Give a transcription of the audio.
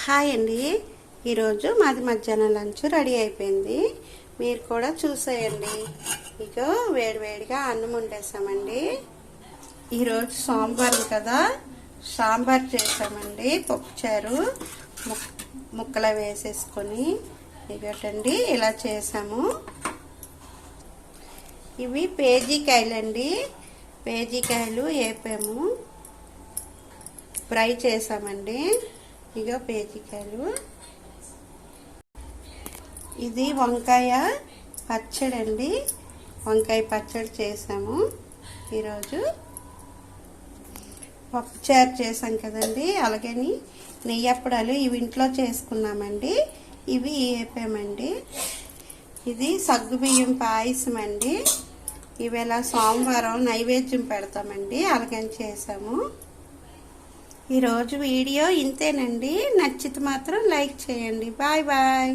Hi అండి. ఈరోజు మాది మధ్యాహ్నం లంచ్ రెడీ అయిపోయింది. మీరు కూడా చూసేయండి. ఇక వేడివేడిగా అన్నం వండేసామండి. ఈరోజు సోమవారం కదా, సాంబార్ చేసామండి. పప్పుచారు ముక్కలు వేసేసుకొని ఇగటండి ఇలా చేసాము. ఇవి పేజీకాయలండి. పేజీకాయలు వేపాము, ఫ్రై చేసామండి. ఇక పేజీకాయలు. ఇది వంకాయ పచ్చడి అండి. వంకాయ పచ్చడి చేసాము. ఈరోజు పప్పుచారు చేసాం కదండి, అలాగని నెయ్యప్పడాలు ఇవి ఇంట్లో చేసుకున్నామండి. ఇవి వేపామండి. ఇది సగ్గుబియ్యం పాయసం అండి. ఇవేళ సోమవారం నైవేద్యం పెడతామండి, అలాగని చేసాము. ఈరోజు వీడియో ఇంతేనండి. నచ్చితే మాత్రం లైక్ చేయండి. Bye bye.